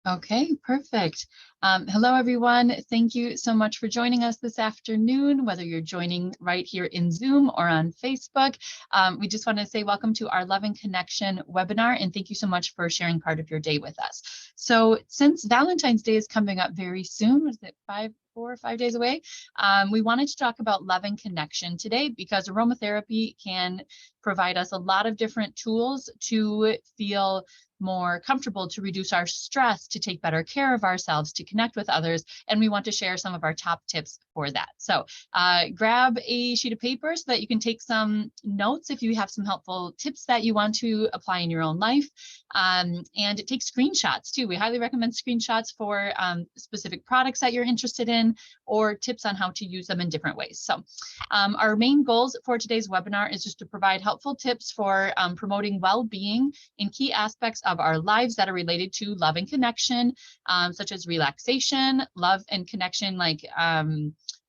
Okay, perfect. Hello, everyone. Thank you so much for joining us this afternoon, whether you're joining right here in Zoom or on Facebook. We just want to say welcome to our Love and Connection webinar, and thank you so much for sharing part of your day with us. So since Valentine's Day is coming up very soon, is it 4 or 5 days away? We wanted to talk about love and connection today because aromatherapy can provide us a lot of different tools to feel more comfortable, to reduce our stress, to take better care of ourselves, to connect with others. And we want to share some of our top tips for that. So grab a sheet of paper so that you can take some notes if you have some helpful tips that you want to apply in your own life. And take screenshots too. We highly recommend screenshots for specific products that you're interested in or tips on how to use them in different ways. So our main goals for today's webinar is just to provide helpful tips for promoting well-being in key aspects of our lives that are related to love and connection, such as relaxation, love and connection, like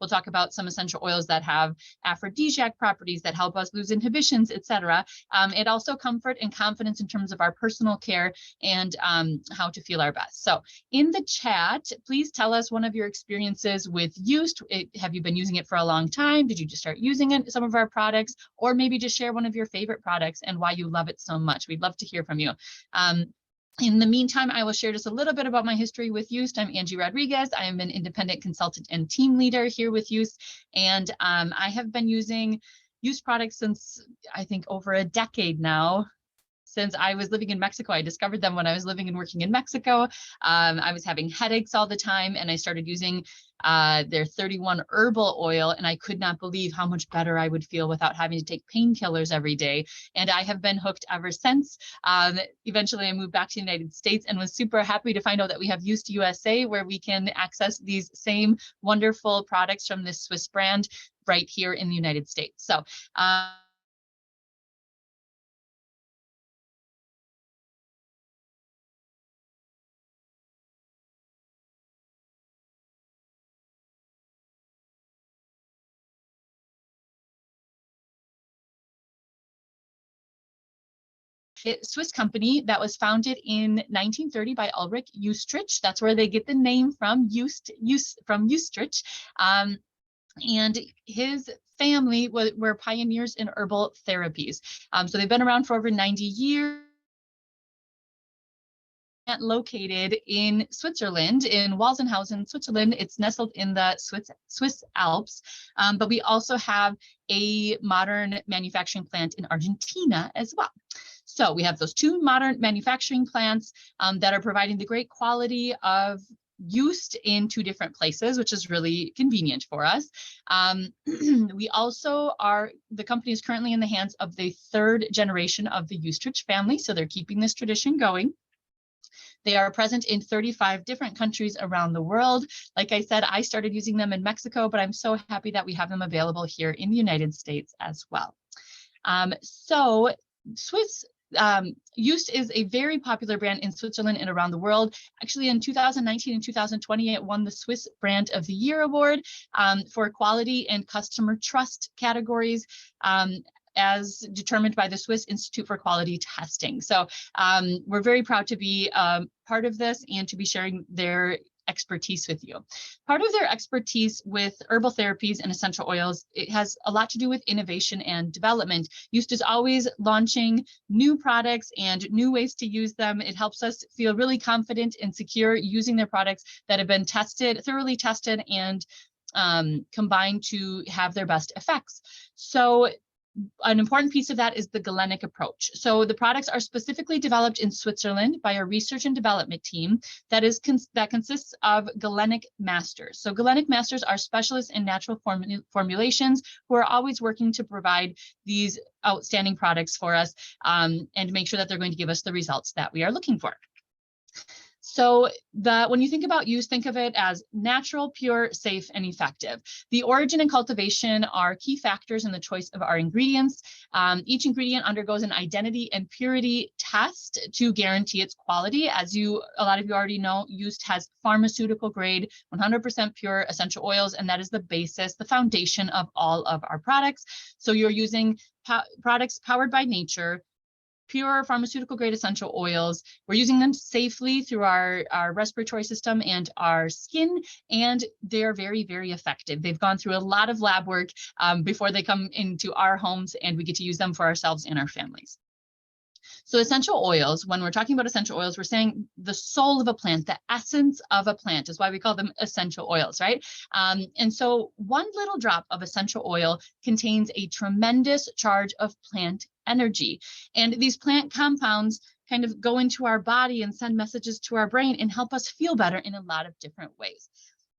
we'll talk about some essential oils that have aphrodisiac properties that help us lose inhibitions, etc. And also comfort and confidence in terms of our personal care and how to feel our best. So in the chat, please tell us one of your experiences with use. Have you been using it for a long time? Did you just start using it, some of our products, or maybe just share one of your favorite products and why you love it so much? We'd love to hear from you. In the meantime, I will share just a little bit about my history with Youst. I'm Angie Rodriguez. I am an independent consultant and team leader here with Youst, and I have been using Youst products since I think over a decade now. Since I was living in Mexico, I discovered them when I was living and working in Mexico. I was having headaches all the time, and I started using their 31 herbal oil, and I could not believe how much better I would feel without having to take painkillers every day. And I have been hooked ever since. Eventually, I moved back to the United States and was super happy to find out that we have Youst USA, where we can access these same wonderful products from this Swiss brand right here in the United States. So Swiss company that was founded in 1930 by Ulrich Eustrich. That's where they get the name from, from Eustrich. And his family were pioneers in herbal therapies. So they've been around for over 90 years. Located in Switzerland, in Walsenhausen, Switzerland. It's nestled in the Swiss Alps, but we also have a modern manufacturing plant in Argentina as well. So we have those two modern manufacturing plants that are providing the great quality of Youst in two different places, which is really convenient for us. We also the company is currently in the hands of the third generation of the Eustrich family, so they're keeping this tradition going. They are present in 35 different countries around the world. Like I said, I started using them in Mexico, but I'm so happy that we have them available here in the United States as well. So Swiss Youst is a very popular brand in Switzerland and around the world. Actually, in 2019 and 2020, it won the Swiss Brand of the Year award for quality and customer trust categories. As determined by the Swiss Institute for Quality Testing. So we're very proud to be part of this and to be sharing their expertise with you. Part of their expertise with herbal therapies and essential oils, it has a lot to do with innovation and development. Youst is always launching new products and new ways to use them. It helps us feel really confident and secure using their products that have been thoroughly tested and combined to have their best effects. So an important piece of that is the galenic approach. So the products are specifically developed in Switzerland by a research and development team that consists of galenic masters. So galenic masters are specialists in natural formulations who are always working to provide these outstanding products for us and make sure that they're going to give us the results that we are looking for. So when you think about Youst, think of it as natural, pure, safe, and effective. The origin and cultivation are key factors in the choice of our ingredients. Each ingredient undergoes an identity and purity test to guarantee its quality. As a lot of you already know, Youst has pharmaceutical grade, 100% pure essential oils, and that is the basis, the foundation of all of our products. So you're using products powered by nature, pure pharmaceutical grade essential oils. We're using them safely through our respiratory system and our skin, and they're very, very effective. They've gone through a lot of lab work before they come into our homes, and we get to use them for ourselves and our families. So essential oils, when we're talking about essential oils, we're saying the soul of a plant, the essence of a plant is why we call them essential oils, right? And so one little drop of essential oil contains a tremendous charge of plant energy. And these plant compounds kind of go into our body and send messages to our brain and help us feel better in a lot of different ways.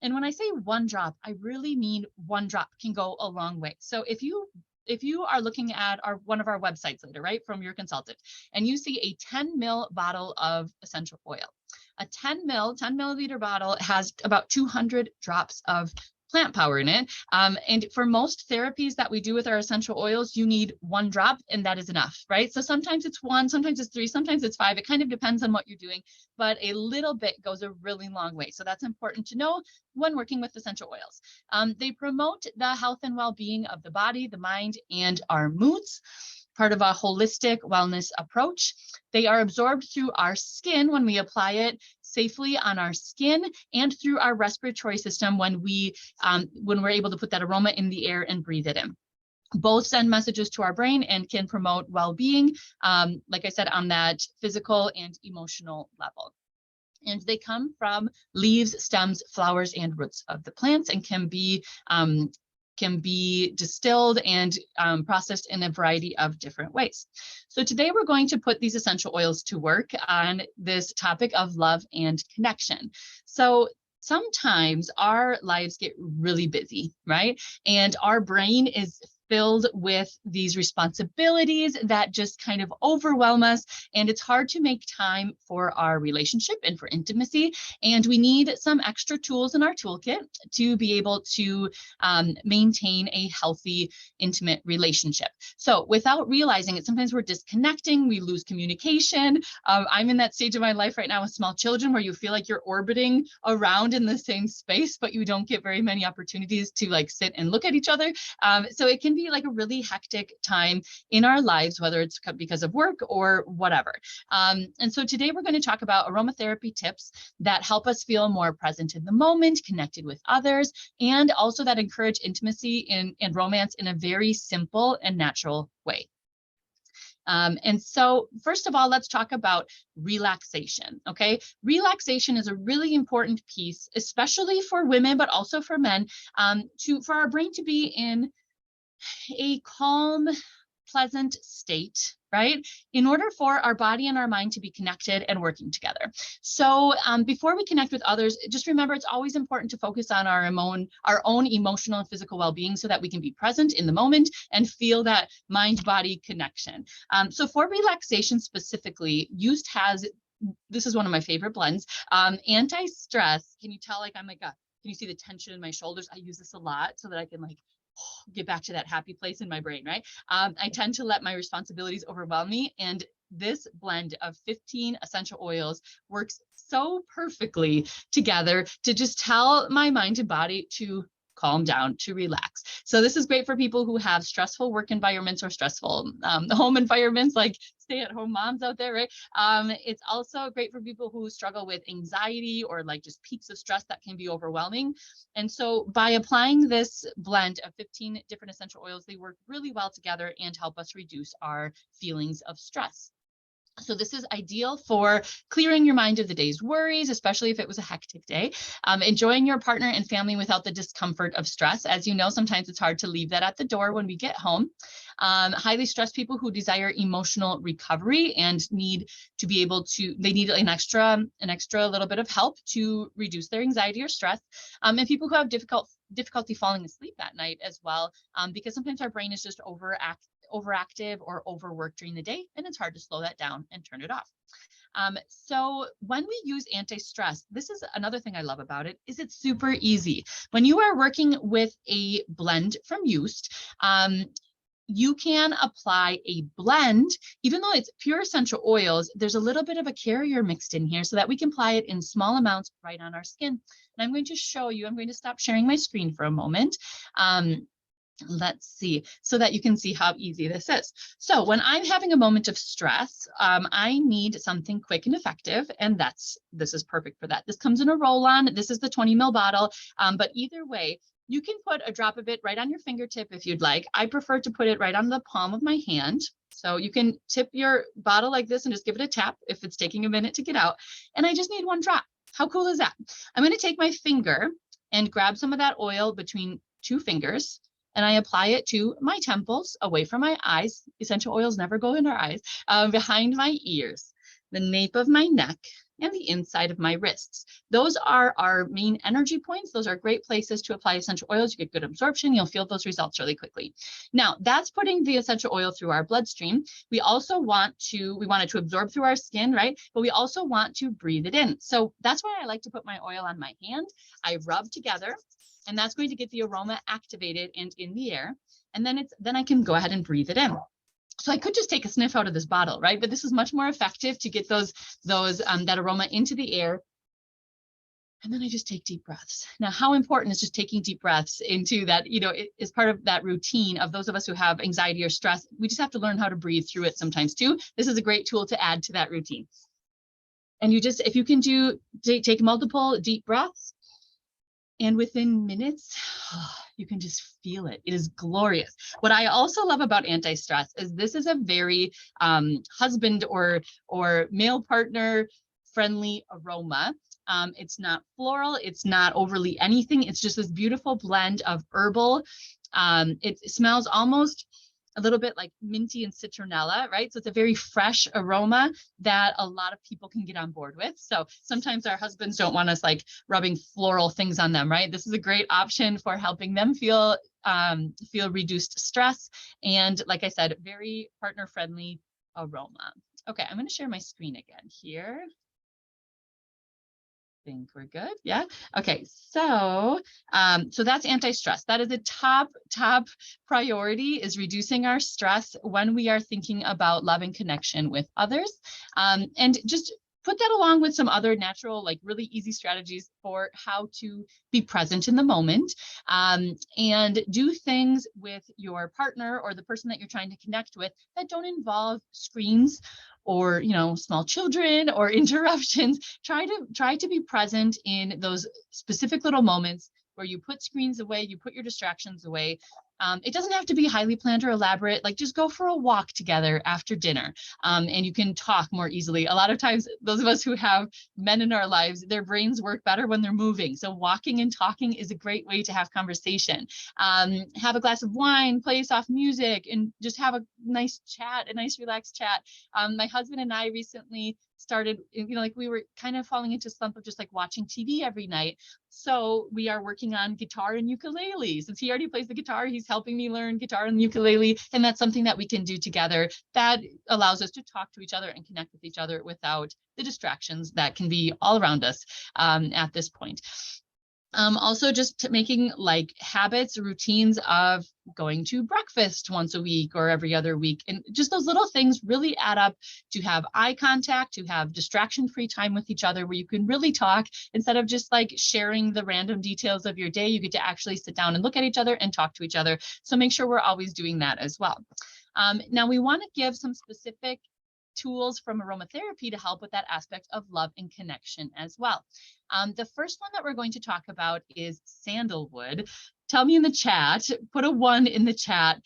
And when I say one drop, I really mean one drop can go a long way. So if you are looking at one of our websites later, right, from your consultant, and you see a 10 ml bottle of essential oil, a 10 milliliter bottle has about 200 drops of plant power in it. And for most therapies that we do with our essential oils, you need one drop and that is enough, right? So sometimes it's one, sometimes it's three, sometimes it's five. It kind of depends on what you're doing, but a little bit goes a really long way. So that's important to know when working with essential oils. They promote the health and well-being of the body, the mind, and our moods, part of a holistic wellness approach. They are absorbed through our skin when we apply it safely on our skin, and through our respiratory system when we're able to put that aroma in the air and breathe it in. Both send messages to our brain and can promote well-being, like I said, on that physical and emotional level. And they come from leaves, stems, flowers, and roots of the plants, and can be distilled and processed in a variety of different ways. So today we're going to put these essential oils to work on this topic of love and connection. So sometimes our lives get really busy, right? And our brain is filled with these responsibilities that just kind of overwhelm us, and it's hard to make time for our relationship and for intimacy, and we need some extra tools in our toolkit to be able to maintain a healthy, intimate relationship. So without realizing it, sometimes we're disconnecting, we lose communication. I'm in that stage of my life right now with small children where you feel like you're orbiting around in the same space, but you don't get very many opportunities to like sit and look at each other. So it can be like a really hectic time in our lives, whether it's because of work or whatever. And so today we're going to talk about aromatherapy tips that help us feel more present in the moment, connected with others, and also that encourage intimacy and romance in a very simple and natural way. And so first of all, let's talk about relaxation, okay? Relaxation is a really important piece, especially for women, but also for men, for our brain to be in a calm, pleasant state, right? In order for our body and our mind to be connected and working together. So before we connect with others, just remember it's always important to focus on our own emotional and physical well-being so that we can be present in the moment and feel that mind-body connection. So for relaxation specifically, Yoast has, this is one of my favorite blends, anti-stress. Can you tell, like, can you see the tension in my shoulders? I use this a lot so that I can like get back to that happy place in my brain, right? I tend to let my responsibilities overwhelm me, and this blend of 15 essential oils works so perfectly together to just tell my mind and body to calm down, to relax. So this is great for people who have stressful work environments or stressful home environments, like stay-at-home moms out there, right? It's also great for people who struggle with anxiety or like just peaks of stress that can be overwhelming. And so by applying this blend of 15 different essential oils, they work really well together and help us reduce our feelings of stress. So this is ideal for clearing your mind of the day's worries, especially if it was a hectic day, enjoying your partner and family without the discomfort of stress. As you know, sometimes it's hard to leave that at the door when we get home. Highly stressed people who desire emotional recovery and need to be able to, they need an extra little bit of help to reduce their anxiety or stress. And people who have difficulty falling asleep at night as well, because sometimes our brain is just overactive or overworked during the day, and it's hard to slow that down and turn it off. So when we use anti-stress, this is another thing I love about it, is it's super easy. When you are working with a blend from Yoast, you can apply a blend, even though it's pure essential oils, there's a little bit of a carrier mixed in here so that we can apply it in small amounts right on our skin. And I'm going to show you, I'm going to stop sharing my screen for a moment. Let's see, so that you can see how easy this is. So when I'm having a moment of stress, I need something quick and effective, and this is perfect for that. This comes in a roll-on. This is the 20 ml bottle, but either way, you can put a drop of it right on your fingertip if you'd like. I prefer to put it right on the palm of my hand. So you can tip your bottle like this and just give it a tap if it's taking a minute to get out. And I just need one drop. How cool is that? I'm going to take my finger and grab some of that oil between two fingers, and I apply it to my temples, away from my eyes. Essential oils never go in our eyes. Behind my ears, the nape of my neck, and the inside of my wrists. Those are our main energy points. Those are great places to apply essential oils. You get good absorption. You'll feel those results really quickly. Now, that's putting the essential oil through our bloodstream. We want it to absorb through our skin, right? But we also want to breathe it in. So that's why I like to put my oil on my hand. I rub together, and that's going to get the aroma activated and in the air. And then I can go ahead and breathe it in. So I could just take a sniff out of this bottle, right? But this is much more effective to get that aroma into the air. And then I just take deep breaths. Now, how important is just taking deep breaths into that? It is part of that routine of those of us who have anxiety or stress. We just have to learn how to breathe through it sometimes too. This is a great tool to add to that routine. And if you can take multiple deep breaths, and within minutes, you can just feel it. It is glorious. What I also love about anti-stress is this is a very husband or male partner friendly aroma. It's not floral. It's not overly anything. It's just this beautiful blend of herbal. It smells almost a little bit like minty and citronella, right? So it's a very fresh aroma that a lot of people can get on board with. So sometimes our husbands don't want us like rubbing floral things on them, right? This is a great option for helping them feel reduced stress. And like I said, very partner friendly aroma. Okay, I'm going to share my screen again here. Think we're good. Yeah. Okay. So that's anti-stress. That is a top priority, is reducing our stress when we are thinking about love and connection with others. And just put that along with some other natural, like really easy strategies for how to be present in the moment, and do things with your partner or the person that you're trying to connect with that don't involve screens or small children or interruptions. Try to be present in those specific little moments where you put screens away, you put your distractions away. It doesn't have to be highly planned or elaborate. Like, just go for a walk together after dinner, and you can talk more easily. A lot of times, those of us who have men in our lives, their brains work better when they're moving. So walking and talking is a great way to have conversation. Have a glass of wine, play soft music, and just have a nice chat, a nice relaxed chat. My husband and I recently started, like we were kind of falling into a slump of just like watching TV every night. So we are working on guitar and ukulele. Since he already plays the guitar, he's helping me learn guitar and ukulele. And that's something that we can do together that allows us to talk to each other and connect with each other without the distractions that can be all around us at this point. Also just making like habits, routines of going to breakfast once a week or every other week. And just those little things really add up to have eye contact, to have distraction-free time with each other where you can really talk instead of just like sharing the random details of your day. You get to actually sit down and look at each other and talk to each other. So make sure we're always doing that as well. Now we want to give some specific tools from aromatherapy to help with that aspect of love and connection as well. The first one that we're going to talk about is sandalwood. Tell me in the chat, put a 1 in the chat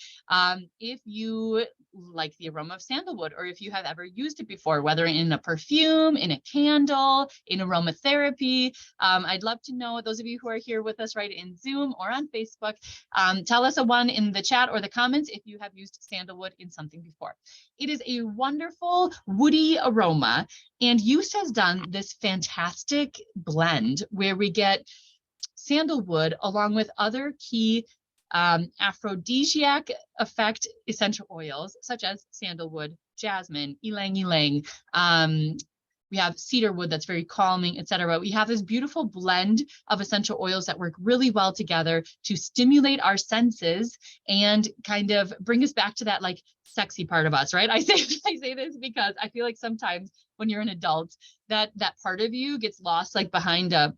if you like the aroma of sandalwood, or if you have ever used it before, whether in a perfume, in a candle, in aromatherapy. I'd love to know, those of you who are here with us right in Zoom or on Facebook, tell us a 1 in the chat or the comments if you have used sandalwood in something before. It is a wonderful woody aroma, and Use has done this fantastic blend where we get sandalwood along with other key aphrodisiac effect essential oils such as sandalwood, jasmine, ylang ylang. We have cedar wood that's very calming, etc. We have this beautiful blend of essential oils that work really well together to stimulate our senses and kind of bring us back to that like sexy part of us, right? I say this because I feel like sometimes when you're an adult, that part of you gets lost like behind a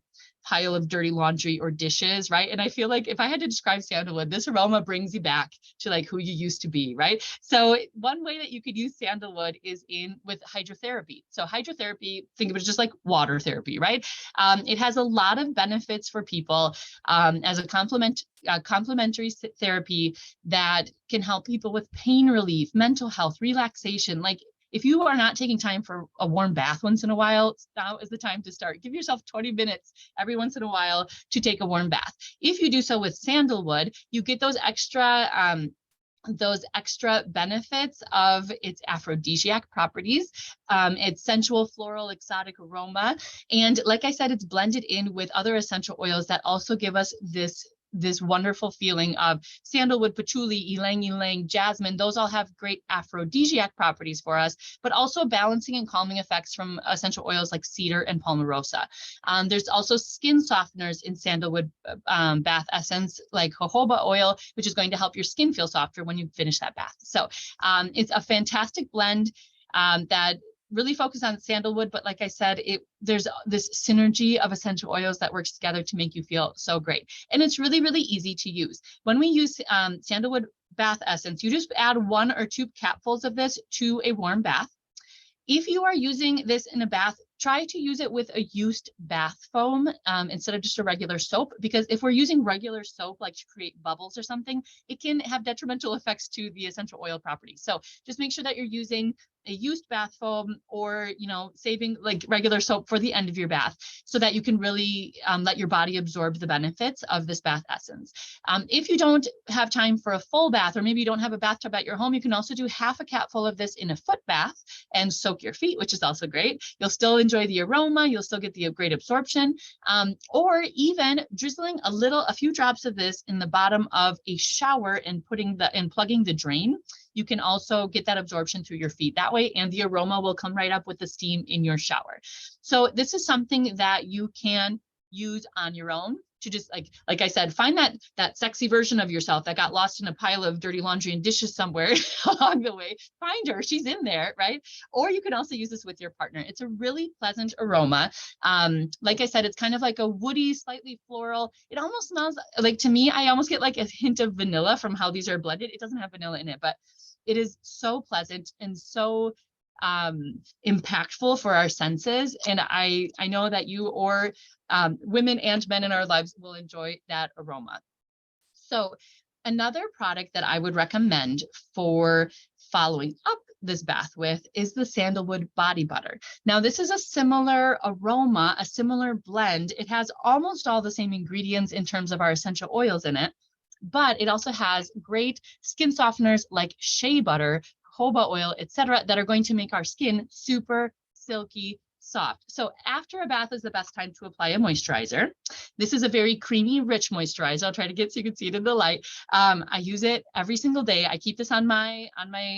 pile of dirty laundry or dishes, right? And I feel like if I had to describe sandalwood, this aroma brings you back to like who you used to be, right? So one way that you could use sandalwood is with hydrotherapy. So hydrotherapy, think of it just like water therapy, right? It has a lot of benefits for people as a complementary therapy that can help people with pain relief, mental health, relaxation. Like if you are not taking time for a warm bath once in a while, now is the time to start. Give yourself 20 minutes every once in a while to take a warm bath. If you do so with sandalwood, you get those extra benefits of its aphrodisiac properties, its sensual floral exotic aroma. And like I said, it's blended in with other essential oils that also give us this wonderful feeling of sandalwood, patchouli, ylang ylang, jasmine. Those all have great aphrodisiac properties for us, but also balancing and calming effects from essential oils like cedar and palmarosa. There's also skin softeners in sandalwood bath essence like jojoba oil, which is going to help your skin feel softer when you finish that bath. So it's a fantastic blend that really focus on sandalwood, but like I said, there's this synergy of essential oils that works together to make you feel so great. And it's really, really easy to use. When we use sandalwood bath essence, you just add 1 or 2 capfuls of this to a warm bath. If you are using this in a bath, try to use it with a used bath foam instead of just a regular soap, because if we're using regular soap, like to create bubbles or something, it can have detrimental effects to the essential oil properties. So just make sure that you're using a used bath foam, or, saving like regular soap for the end of your bath so that you can really let your body absorb the benefits of this bath essence. If you don't have time for a full bath, or maybe you don't have a bathtub at your home, you can also do half a capful of this in a foot bath and soak your feet, which is also great. You'll still enjoy the aroma, you'll still get the great absorption, or even drizzling a few drops of this in the bottom of a shower and plugging the drain. You can also get that absorption through your feet that way, and the aroma will come right up with the steam in your shower. So this is something that you can use on your own to just like I said, find that sexy version of yourself that got lost in a pile of dirty laundry and dishes somewhere along the way. Find her, she's in there, right? Or you can also use this with your partner. It's a really pleasant aroma. Like I said, it's kind of like a woody, slightly floral. It almost smells like, to me, I almost get like a hint of vanilla from how these are blended. It doesn't have vanilla in it, but it is so pleasant and so impactful for our senses. And I know that you or women and men in our lives will enjoy that aroma. So another product that I would recommend for following up this bath with is the sandalwood body butter. Now, this is a similar aroma, a similar blend. It has almost all the same ingredients in terms of our essential oils in it, but it also has great skin softeners like shea butter, jojoba oil, etc., that are going to make our skin super silky soft. So after a bath is the best time to apply a moisturizer. This is a very creamy, rich moisturizer. I'll try to get so you can see it in the light. I use it every single day. I keep this on my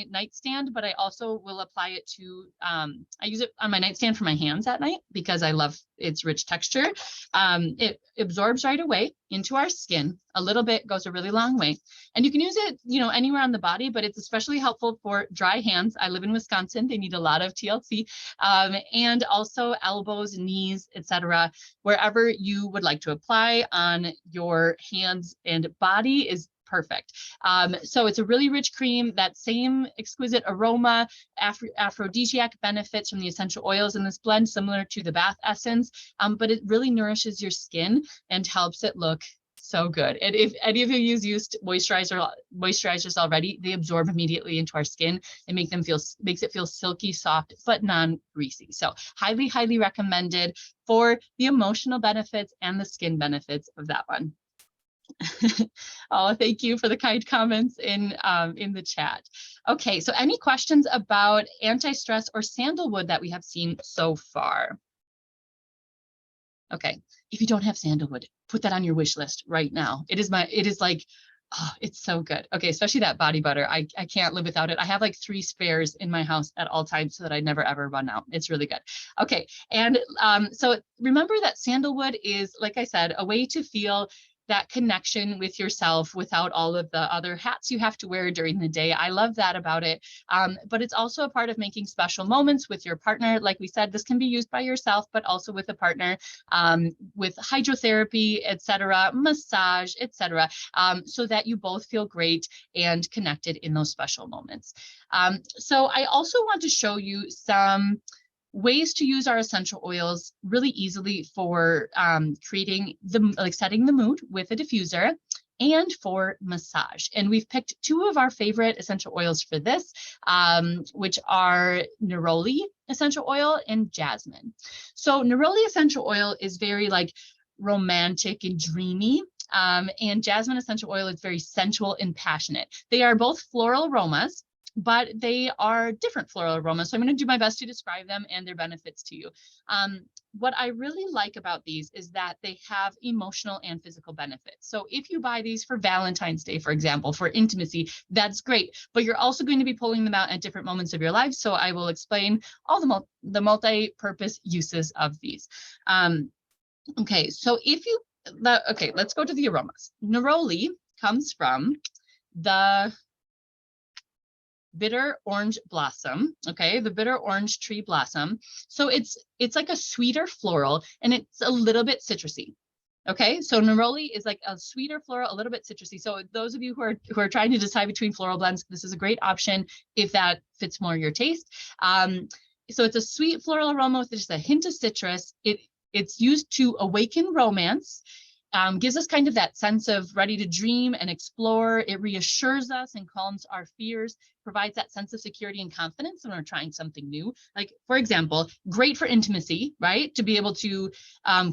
nightstand, but I also will apply it to, I use it on my nightstand for my hands at night because I love its rich texture. It absorbs right away into our skin. A little bit goes a really long way. And you can use it, anywhere on the body, but it's especially helpful for dry hands. I live in Wisconsin. They need a lot of TLC, and also elbows, knees, etc. Wherever you would like to apply on your hands and body is perfect. So it's a really rich cream, that same exquisite aroma, aphrodisiac benefits from the essential oils in this blend, similar to the bath essence, but it really nourishes your skin and helps it look so good. And if any of you used moisturizers already, they absorb immediately into our skin and makes it feel silky, soft, but non-greasy. So highly, highly recommended for the emotional benefits and the skin benefits of that one. Oh, thank you for the kind comments in the chat. Okay, so any questions about anti-stress or sandalwood that we have seen so far? Okay, if you don't have sandalwood, put that on your wish list right now. It is like, oh, it's so good. Okay, especially that body butter. I can't live without it. I have like 3 spares in my house at all times so that I never ever run out. It's really good. Okay, and so remember that sandalwood is, like I said, a way to feel that connection with yourself without all of the other hats you have to wear during the day. I love that about it. But it's also a part of making special moments with your partner. Like we said, this can be used by yourself, but also with a partner, with hydrotherapy, etc., massage, etc., so that you both feel great and connected in those special moments. So I also want to show you some ways to use our essential oils really easily for creating setting the mood with a diffuser and for massage. And we've picked two of our favorite essential oils for this, which are neroli essential oil and jasmine. So neroli essential oil is very like romantic and dreamy. And jasmine essential oil is very sensual and passionate. They are both floral aromas, but they are different floral aromas. So I'm going to do my best to describe them and their benefits to you. What I really like about these is that they have emotional and physical benefits. So if you buy these for Valentine's Day, for example, for intimacy, that's great. But you're also going to be pulling them out at different moments of your life. So I will explain all the multi-purpose uses of these. Okay, so let's go to the aromas. Neroli comes from the bitter orange blossom, okay, the bitter orange tree blossom. So it's like a sweeter floral, and it's a little bit citrusy. Okay, so neroli is like a sweeter floral, a little bit citrusy. So those of you who are trying to decide between floral blends, this is a great option if that fits more your taste. So it's a sweet floral aroma with just a hint of citrus. It's used to awaken romance. Gives us kind of that sense of ready to dream and explore. It reassures us and calms our fears, provides that sense of security and confidence when we're trying something new. Like, for example, great for intimacy, right? To be able to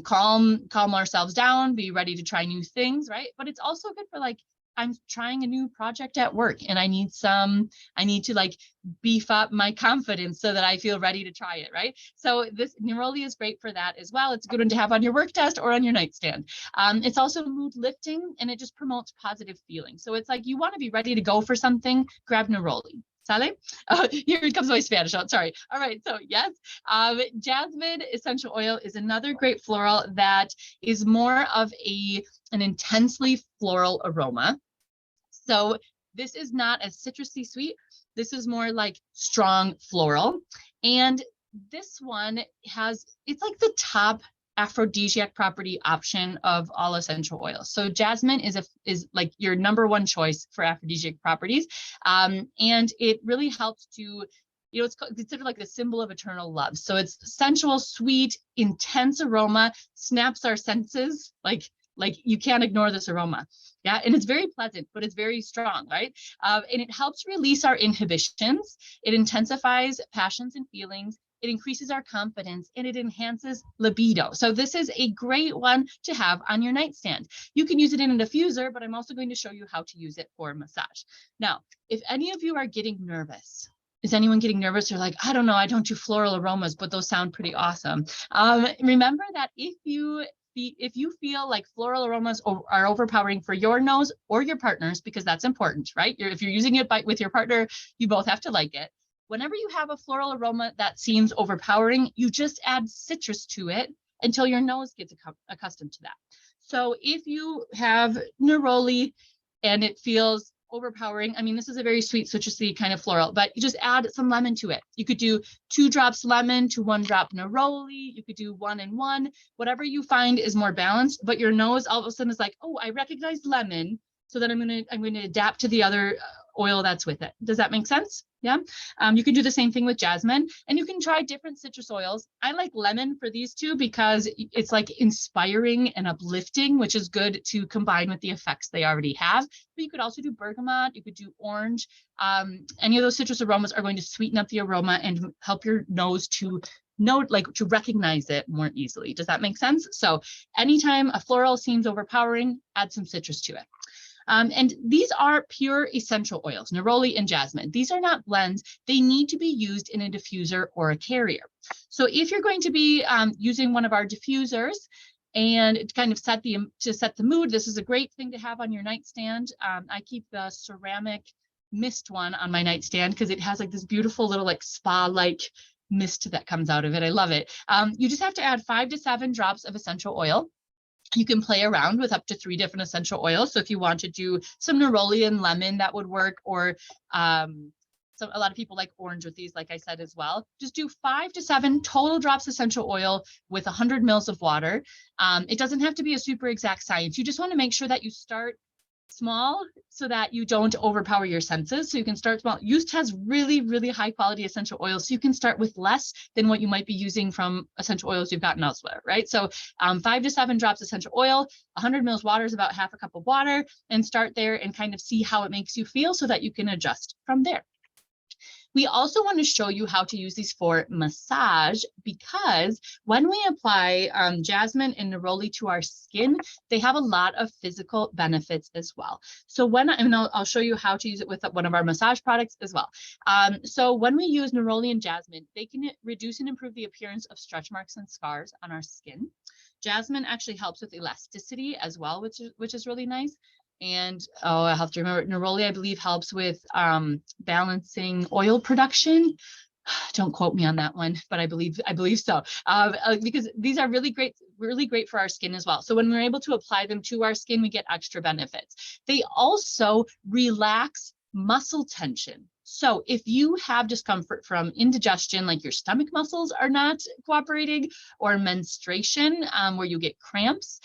calm ourselves down, be ready to try new things, right? But it's also good for like, I'm trying a new project at work and I need to like beef up my confidence so that I feel ready to try it, right? So this neroli is great for that as well. It's a good one to have on your work desk or on your nightstand. It's also mood lifting, and it just promotes positive feelings. So it's like you want to be ready to go for something, grab neroli. Sale? Here comes my Spanish out. Sorry. All right. So yes, jasmine essential oil is another great floral that is more of an intensely floral aroma. So this is not as citrusy sweet. This is more like strong floral. And this one it's like the top aphrodisiac property option of all essential oils. So jasmine is like your number one choice for aphrodisiac properties. And it really helps to, it's considered like the symbol of eternal love. So it's sensual, sweet, intense aroma, snaps our senses, like you can't ignore this aroma. Yeah, and it's very pleasant, but it's very strong, right? And it helps release our inhibitions. It intensifies passions and feelings. It increases our confidence, and it enhances libido. So this is a great one to have on your nightstand. You can use it in a diffuser, but I'm also going to show you how to use it for massage. Now, if any of you are getting nervous, is anyone getting nervous? They're like, I don't know, I don't do floral aromas, but those sound pretty awesome. Remember that if you feel like floral aromas are overpowering for your nose or your partner's, because that's important, right? If you're using it with your partner, you both have to like it. Whenever you have a floral aroma that seems overpowering, you just add citrus to it until your nose gets accustomed to that. So if you have neroli and it feels overpowering, I mean, this is a very sweet, citrusy kind of floral, but you just add some lemon to it. You could do 2 drops lemon to 1 drop neroli. You could do 1 and 1, whatever you find is more balanced, but your nose all of a sudden is like, oh, I recognize lemon, so then I'm going to adapt to the other oil that's with it. Does that make sense? Yeah. You can do the same thing with jasmine, and you can try different citrus oils. I like lemon for these two because it's like inspiring and uplifting, which is good to combine with the effects they already have. But you could also do bergamot. You could do orange. Any of those citrus aromas are going to sweeten up the aroma and help your nose to recognize it more easily. Does that make sense? So anytime a floral seems overpowering, add some citrus to it. And these are pure essential oils, neroli and jasmine. These are not blends. They need to be used in a diffuser or a carrier. So if you're going to be using one of our diffusers and kind of set the mood, this is a great thing to have on your nightstand. I keep the ceramic mist one on my nightstand because it has like this beautiful little like spa-like mist that comes out of it. I love it. You just have to add 5 to 7 drops of essential oil. You can play around with up to 3 different essential oils. So if you want to do some neroli and lemon, that would work, or so a lot of people like orange with these, like I said as well. Just do 5 to 7 total drops essential oil with 100 mils of water. It doesn't have to be a super exact science. You just want to make sure that you start small so that you don't overpower your senses. So you can start small. Yoast has really, really high quality essential oils. So you can start with less than what you might be using from essential oils you've gotten elsewhere, right? So 5 to 7 drops essential oil, 100 mils water is about half a cup of water, and start there and kind of see how it makes you feel so that you can adjust from there. We also want to show you how to use these for massage, because when we apply jasmine and neroli to our skin, they have a lot of physical benefits as well. So I'll show you how to use it with one of our massage products as well. So when we use neroli and jasmine, they can reduce and improve the appearance of stretch marks and scars on our skin. Jasmine actually helps with elasticity as well, which is really nice. And I have to remember, neroli, I believe, helps with balancing oil production. Don't quote me on that one, but I believe so, because these are really great for our skin as well. So when we're able to apply them to our skin, we get extra benefits. They also relax muscle tension. So if you have discomfort from indigestion, like your stomach muscles are not cooperating, or menstruation, where you get cramps,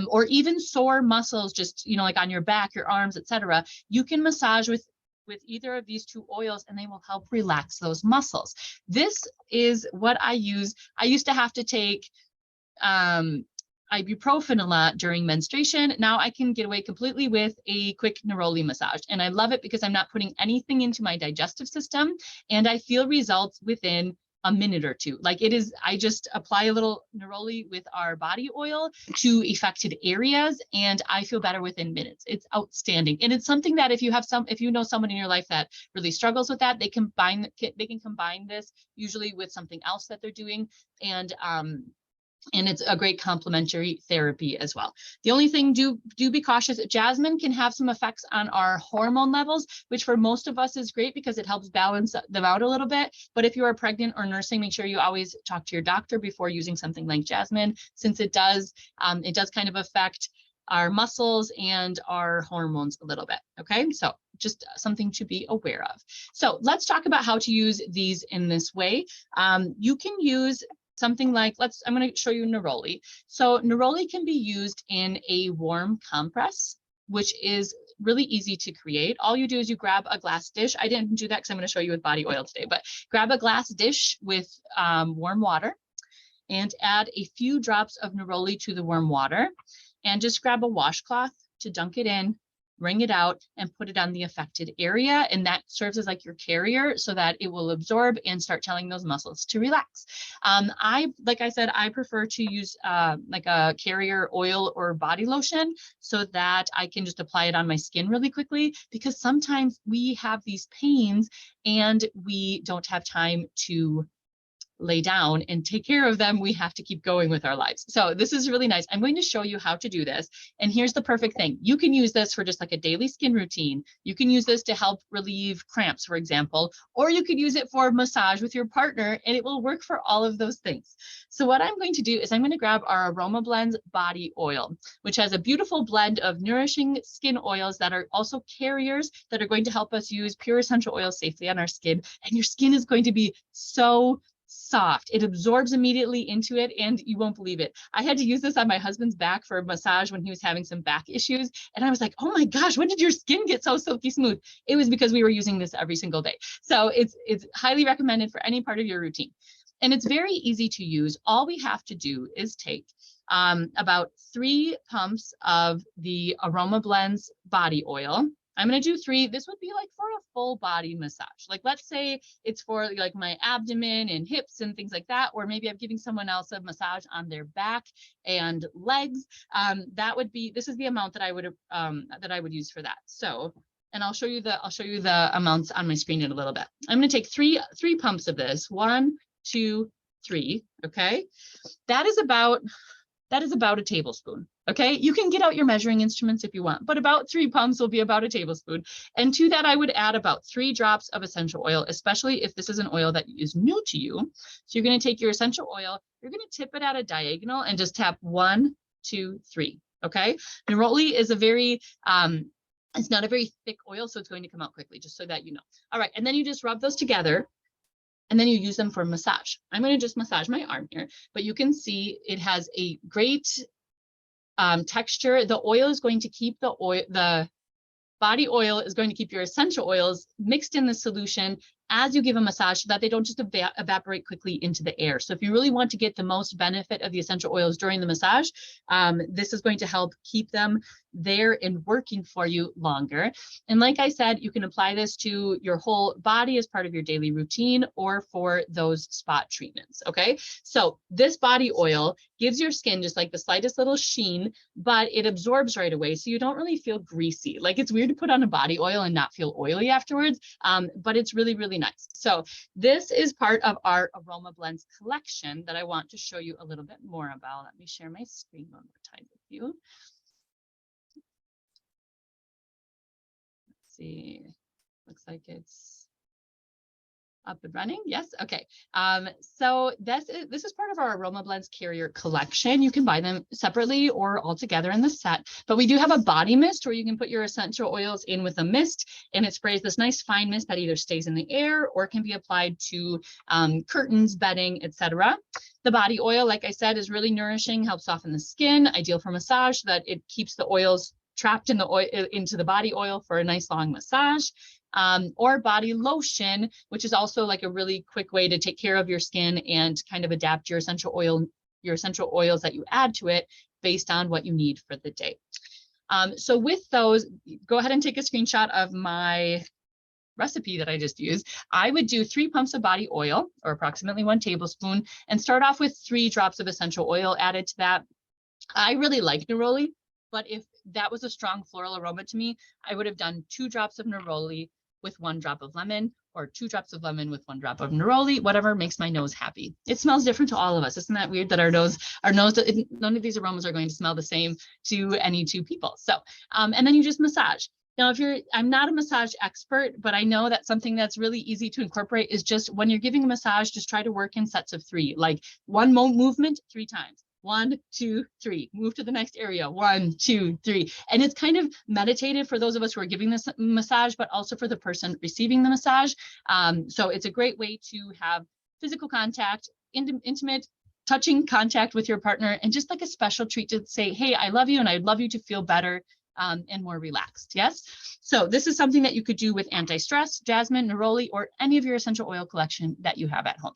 or even sore muscles, just, like on your back, your arms, etc., you can massage with either of these 2 oils, and they will help relax those muscles. This is what I use. I used to have to take ibuprofen a lot during menstruation. Now I can get away completely with a quick neroli massage. And I love it because I'm not putting anything into my digestive system, and I feel results within a minute or 2. Like it is, I just apply a little neroli with our body oil to affected areas, and I feel better within minutes. It's outstanding. And it's something that if you know someone in your life that really struggles with that, they can combine this usually with something else that they're doing. And it's a great complementary therapy as well. The only thing, do be cautious. Jasmine can have some effects on our hormone levels, which for most of us is great because it helps balance them out a little bit. But if you are pregnant or nursing, make sure you always talk to your doctor before using something like jasmine, since it does kind of affect our muscles and our hormones a little bit. Okay, so just something to be aware of. So let's talk about how to use these in this way. You can use something like, I'm going to show you neroli. So neroli can be used in a warm compress, which is really easy to create. All you do is you grab a glass dish. I didn't do that because I'm going to show you with body oil today, but grab a glass dish with warm water and add a few drops of neroli to the warm water, and just grab a washcloth to dunk it in, wring it out, and put it on the affected area. And that serves as like your carrier so that it will absorb and start telling those muscles to relax. Like I said, I prefer to use like a carrier oil or body lotion so that I can just apply it on my skin really quickly, because sometimes we have these pains and we don't have time to lay down and take care of them. We have to keep going with our lives. So this is really nice. I'm going to show you how to do this. And here's the perfect thing. You can use this for just like a daily skin routine. You can use this to help relieve cramps, for example, or you could use it for massage with your partner, and it will work for all of those things. So what I'm going to do is I'm going to grab our Aroma Blends body oil, which has a beautiful blend of nourishing skin oils that are also carriers that are going to help us use pure essential oils safely on our skin. And your skin is going to be so soft. It absorbs immediately into it, and you won't believe it. I had to use this on my husband's back for a massage when he was having some back issues. And I was like, oh my gosh, when did your skin get so silky smooth? It was because we were using this every single day. So it's highly recommended for any part of your routine. And it's very easy to use. All we have to do is take about 3 pumps of the Aroma Blends body oil. I'm going to do 3. This would be like for a full body massage. Like, let's say it's for like my abdomen and hips and things like that, or maybe I'm giving someone else a massage on their back and legs. This is the amount that I would use for that. So, and I'll show you the amounts on my screen in a little bit. I'm going to take three pumps of this. 1, 2, 3. Okay, that is about a tablespoon. Okay, you can get out your measuring instruments if you want, but about 3 pumps will be about a tablespoon. And to that, I would add about 3 drops of essential oil, especially if this is an oil that is new to you. So you're going to take your essential oil, you're going to tip it at a diagonal and just tap 1, 2, 3. Okay. Neroli is a very, it's not a very thick oil, so it's going to come out quickly, just so that you know. All right. And then you just rub those together and then you use them for massage. I'm going to just massage my arm here, but you can see it has a great texture. The oil is going to keep the body oil is going to keep your essential oils mixed in the solution as you give a massage so that they don't just evaporate quickly into the air. So if you really want to get the most benefit of the essential oils during the massage, this is going to help keep them there and working for you longer. And like I said, you can apply this to your whole body as part of your daily routine or for those spot treatments, okay? So this body oil gives your skin just like the slightest little sheen, but it absorbs right away, so you don't really feel greasy. Like, it's weird to put on a body oil and not feel oily afterwards, but it's really, really nice. So this is part of our Aroma Blends collection that I want to show you a little bit more about. Let me share my screen one more time with you. Let's see, looks like it's up and running. Yes. Okay. So this is part of our Aroma Blends Carrier collection. You can buy them separately or all together in the set, but we do have a body mist where you can put your essential oils in with a mist, and it sprays this nice fine mist that either stays in the air or can be applied to curtains, bedding, etc. The body oil, like I said, is really nourishing, helps soften the skin, ideal for massage so that it keeps the oils trapped in the oil into the body oil for a nice long massage. Or body lotion, which is also like a really quick way to take care of your skin and kind of adapt your essential oils that you add to it based on what you need for the day. So with those, go ahead and take a screenshot of my recipe that I just used. I would do 3 pumps of body oil, or approximately 1 tablespoon, and start off with 3 drops of essential oil added to that. I really like neroli, but if that was a strong floral aroma to me, I would have done 2 drops of neroli with 1 drop of lemon, or 2 drops of lemon with 1 drop of neroli, whatever makes my nose happy. It smells different to all of us. Isn't that weird that our nose, none of these aromas are going to smell the same to any 2 people. So, and then you just massage. Now, I'm not a massage expert, but I know that something that's really easy to incorporate is just when you're giving a massage, just try to work in sets of 3, like 1 movement 3 times. 1, 2, 3, move to the next area. 1, 2, 3. And it's kind of meditative for those of us who are giving this massage, but also for the person receiving the massage. So it's a great way to have physical contact, intimate, touching contact with your partner, and just like a special treat to say, hey, I love you and I'd love you to feel better and more relaxed. Yes. So this is something that you could do with anti-stress, jasmine, neroli, or any of your essential oil collection that you have at home.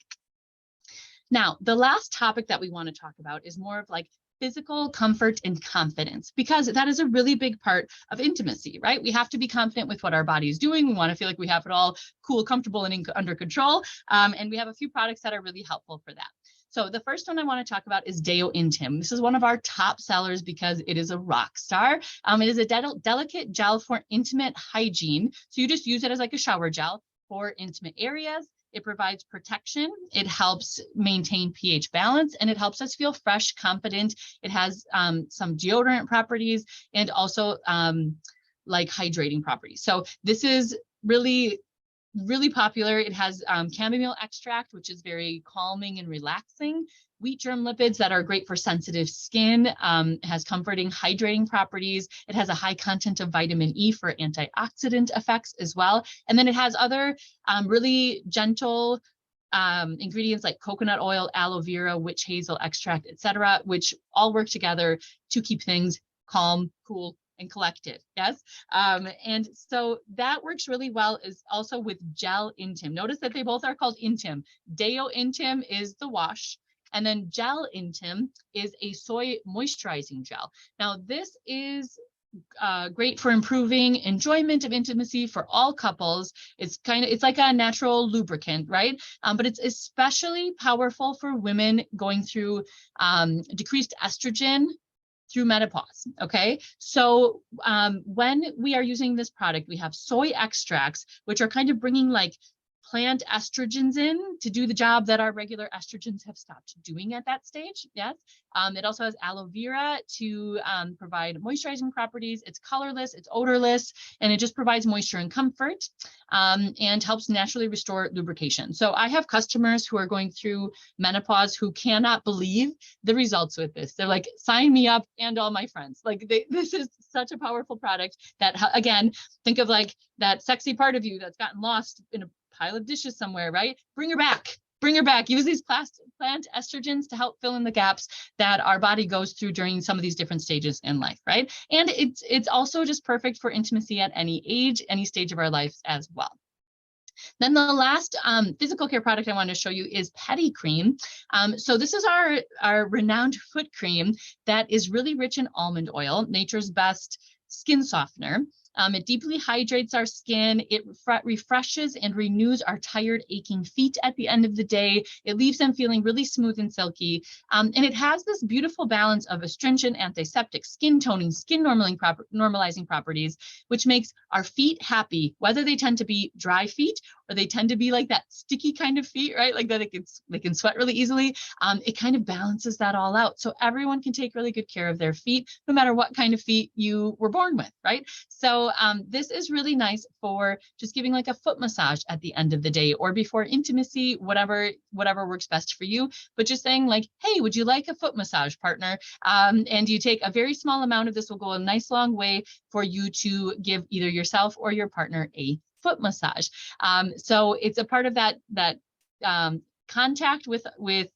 Now, the last topic that we want to talk about is more of like physical comfort and confidence, because that is a really big part of intimacy, right? We have to be confident with what our body is doing. We want to feel like we have it all cool, comfortable, and under control. And we have a few products that are really helpful for that. So the first one I want to talk about is Deo Intim. This is one of our top sellers because it is a rock star. It is a delicate gel for intimate hygiene. So you just use it as like a shower gel for intimate areas. It provides protection, it helps maintain pH balance, and it helps us feel fresh, confident. It has some deodorant properties and also like hydrating properties. So this is really, really popular. It has chamomile extract, which is very calming and relaxing. Wheat germ lipids that are great for sensitive skin. It has comforting, hydrating properties. It has a high content of vitamin E for antioxidant effects as well. And then it has other really gentle ingredients like coconut oil, aloe vera, witch hazel extract, etc., which all work together to keep things calm, cool, and collected. Yes. And so that works really well is also with Gel Intim. Notice that they both are called Intim. Deo Intim is the wash, and then Gel Intim is a soy moisturizing gel. Now, this is great for improving enjoyment of intimacy for all couples. It's like a natural lubricant, right? But it's especially powerful for women going through decreased estrogen through menopause. Okay. So when we are using this product, we have soy extracts, which are kind of bringing like plant estrogens in to do the job that our regular estrogens have stopped doing at that stage. Yes. It also has aloe vera to provide moisturizing properties. It's colorless, it's odorless, and it just provides moisture and comfort, and helps naturally restore lubrication. So I have customers who are going through menopause who cannot believe the results with this. They're like, sign me up and all my friends. Like this is such a powerful product that, again, think of like that sexy part of you that's gotten lost in a pile of dishes somewhere, right? Bring her back. Bring her back. Use these plant estrogens to help fill in the gaps that our body goes through during some of these different stages in life, right? And it's also just perfect for intimacy at any age, any stage of our lives as well. Then the last physical care product I want to show you is Pedi-Cream. So this is our renowned foot cream that is really rich in almond oil, nature's best skin softener. It deeply hydrates our skin. It refreshes and renews our tired, aching feet at the end of the day. It leaves them feeling really smooth and silky. And it has this beautiful balance of astringent, antiseptic, skin toning, skin normalizing properties, which makes our feet happy, whether they tend to be dry feet or they tend to be like that sticky kind of feet, right? Like that they can sweat really easily. It kind of balances that all out. So everyone can take really good care of their feet, no matter what kind of feet you were born with, right? So this is really nice for just giving like a foot massage at the end of the day or before intimacy, whatever works best for you. But just saying like, hey, would you like a foot massage, partner? And you take a very small amount of this, will go a nice long way for you to give either yourself or your partner a foot massage. So it's a part of that contact with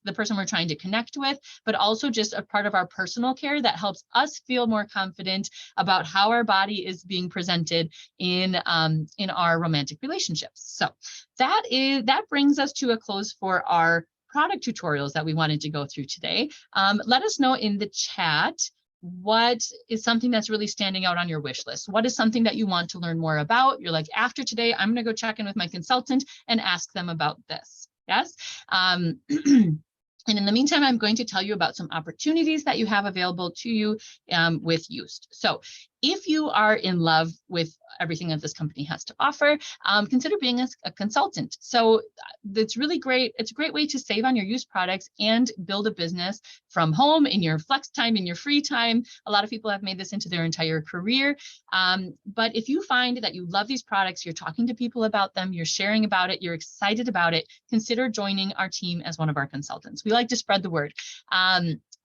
the person we're trying to connect with, but also just a part of our personal care that helps us feel more confident about how our body is being presented in our romantic relationships. So that brings us to a close for our product tutorials that we wanted to go through today. Let us know in the chat what is something that's really standing out on your wish list. What is something that you want to learn more about? You're like, after today, I'm going to go check in with my consultant and ask them about this. Yes. And in the meantime, I'm going to tell you about some opportunities that you have available to you with Yoast. So if you are in love with everything that this company has to offer, consider being a consultant. So it's really great. It's a great way to save on your Yoast products and build a business from home in your flex time, in your free time. A lot of people have made this into their entire career. But if you find that you love these products, you're talking to people about them, you're sharing about it, you're excited about it, consider joining our team as one of our consultants. We like to spread the word.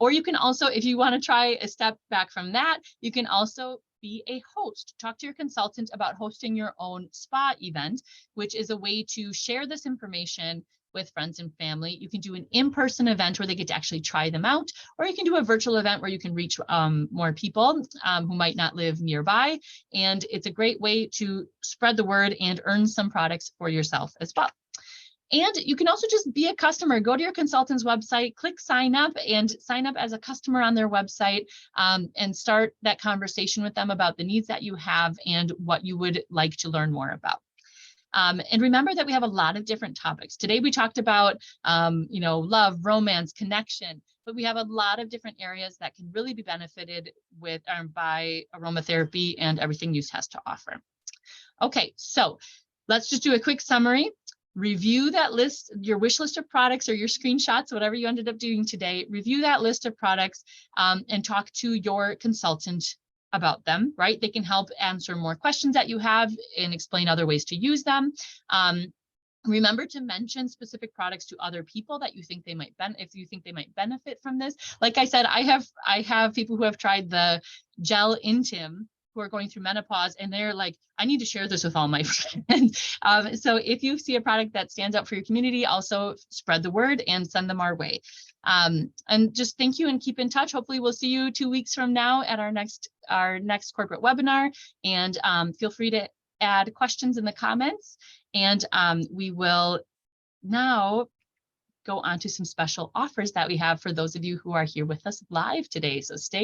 Or you can also, if you want to try a step back from that, you can also be a host. Talk to your consultant about hosting your own spa event, which is a way to share this information with friends and family. You can do an in-person event where they get to actually try them out, or you can do a virtual event where you can reach more people who might not live nearby. And it's a great way to spread the word and earn some products for yourself as well. And you can also just be a customer. Go to your consultant's website, click sign up, and sign up as a customer on their website, and start that conversation with them about the needs that you have and what you would like to learn more about. And remember that we have a lot of different topics. Today we talked about love, romance, connection, but we have a lot of different areas that can really be benefited with by aromatherapy and everything Yoast has to offer. Okay, so let's just do a quick summary. Review that list, your wish list of products or your screenshots, whatever you ended up doing today. Review that list of products and talk to your consultant about them, right? They can help answer more questions that you have and explain other ways to use them. Remember to mention specific products to other people that you think they might if you think they might benefit from this. Like I said, I have people who have tried the gel Intim who are going through menopause, and they're like, I need to share this with all my friends. So if you see a product that stands out for your community, also spread the word and send them our way. And just thank you and keep in touch. Hopefully we'll see you 2 weeks from now at our next corporate webinar. And feel free to add questions in the comments. And we will now go on to some special offers that we have for those of you who are here with us live today. So stay